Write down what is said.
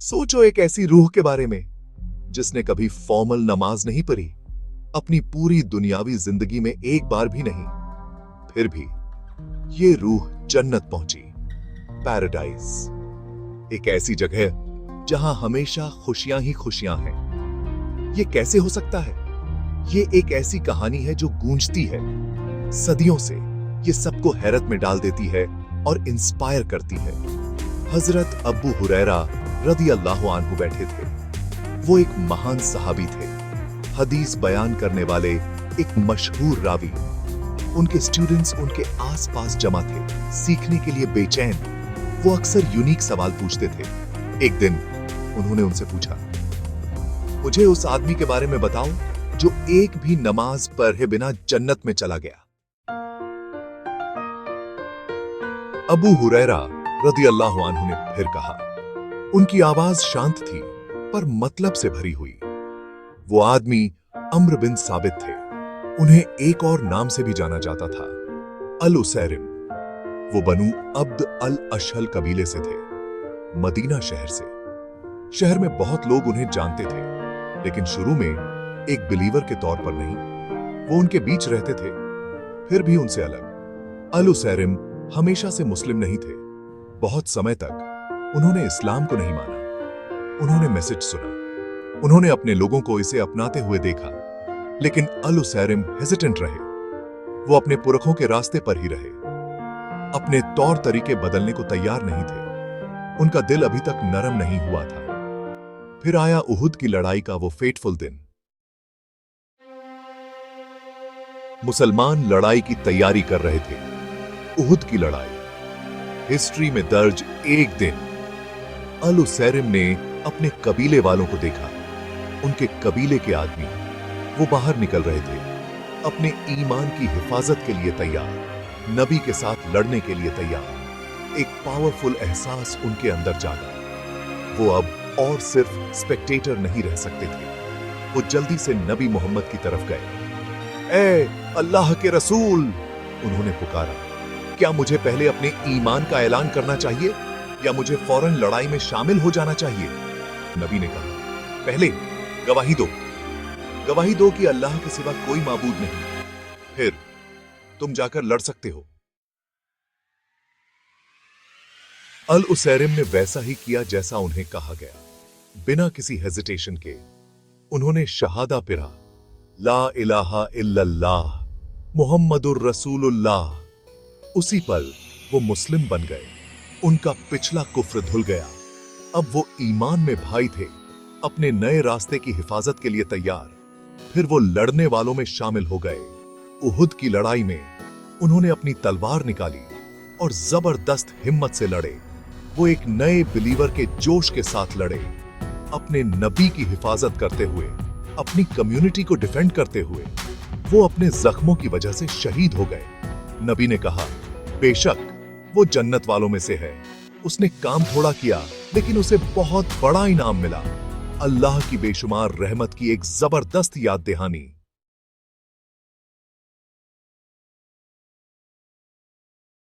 सोचो एक ऐसी रूह के बारे में जिसने कभी फॉर्मल नमाज नहीं पढ़ी, अपनी पूरी दुनियावी जिंदगी में एक बार भी नहीं, फिर भी ये रूह जन्नत पहुंची, पैराडाइज। एक ऐसी जगह जहां हमेशा खुशियां ही खुशियां हैं। ये कैसे हो सकता है? ये एक ऐसी कहानी है जो गूंजती है सदियों से, ये सबको हैरत में डाल देती है और इंस्पायर करती है। हजरत अबू हुरैरा रदी अल्लाह अन्हु बैठे थे। वो एक महान सहाबी थे, हदीस बयान करने वाले एक मशहूर रावी। उनके स्टूडेंट्स उनके आसपास जमा थे, सीखने के लिए बेचैन। वो अक्सर यूनिक सवाल पूछते थे। एक दिन उन्होंने उनसे पूछा, मुझे उस आदमी के बारे में बताओ जो एक भी नमाज पढ़े बिना जन्नत में चला गया। अबू हुरैरा रदी अल्लाह अन्हु ने फिर कहा। उनकी आवाज शांत थी पर मतलब से भरी हुई। वो आदमी अम्र बिन साबित थे। उन्हें एक और नाम से भी जाना जाता था, अल उसैरिम। वो बनु अब्द अल अशहल कबीले से थे, मदीना शहर से। शहर में बहुत लोग उन्हें जानते थे, लेकिन शुरू में एक बिलीवर के तौर पर नहीं। वो उनके बीच रहते थे, फिर भी उनसे अलग। अल उसैरिम हमेशा से मुस्लिम नहीं थे। बहुत समय तक उन्होंने इस्लाम को नहीं माना। उन्होंने मैसेज सुना, उन्होंने अपने लोगों को इसे अपनाते हुए देखा, लेकिन अल उसैरिम हेजिटेंट रहे। वो अपने पुरखों के रास्ते पर ही रहे, अपने तौर तरीके बदलने को तैयार नहीं थे। उनका दिल अभी तक नरम नहीं हुआ था। फिर आया उहुद की लड़ाई का वो फेटफुल दिन। मुसलमान लड़ाई की तैयारी कर रहे थे, उहुद की लड़ाई। हिस्ट्री में दर्ज एक दिन अल उसैरिम ने अपने कबीले वालों को देखा। उनके कबीले के आदमी वो बाहर निकल रहे थे, अपने ईमान की हिफाजत के लिए तैयार, नबी के साथ लड़ने के लिए तैयार। एक पावरफुल एहसास उनके अंदर जागा। वो अब और सिर्फ स्पेक्टेटर नहीं रह सकते थे। वो जल्दी से नबी मोहम्मद की तरफ गए। ए अल्लाह के रसूल, उन्होंने पुकारा, क्या मुझे पहले अपने ईमान का ऐलान करना चाहिए या मुझे फौरन लड़ाई में शामिल हो जाना चाहिए? नबी ने कहा, पहले गवाही दो कि अल्लाह के सिवा कोई माबूद नहीं, फिर तुम जाकर लड़ सकते हो। अल उसैरिम ने वैसा ही किया जैसा उन्हें कहा गया। बिना किसी हेजिटेशन के उन्होंने शहादा पिरा, ला इलाहा इल्लल्लाह मुहम्मदुर रसूलुल्लाह। उसी पल वो मुस्लिम बन गए। उनका पिछला कुफ्र धुल गया। अब वो ईमान में भाई थे, अपने नए रास्ते की हिफाजत के लिए तैयार। फिर वो लड़ने वालों में शामिल हो गए। उहुद की लड़ाई में उन्होंने अपनी तलवार निकाली और जबरदस्त हिम्मत से लड़े। वो एक नए बिलीवर के जोश के साथ लड़े, अपने नबी की हिफाजत करते हुए, अपनी कम्युनिटी को डिफेंड करते हुए। वो अपने जख्मों की वजह से शहीद हो गए। नबी ने कहा, बेशक वो जन्नत वालों में से है। उसने काम थोड़ा किया, लेकिन उसे बहुत बड़ा इनाम मिला, अल्लाह की बेशुमार रहमत की एक जबरदस्त याद दहानी।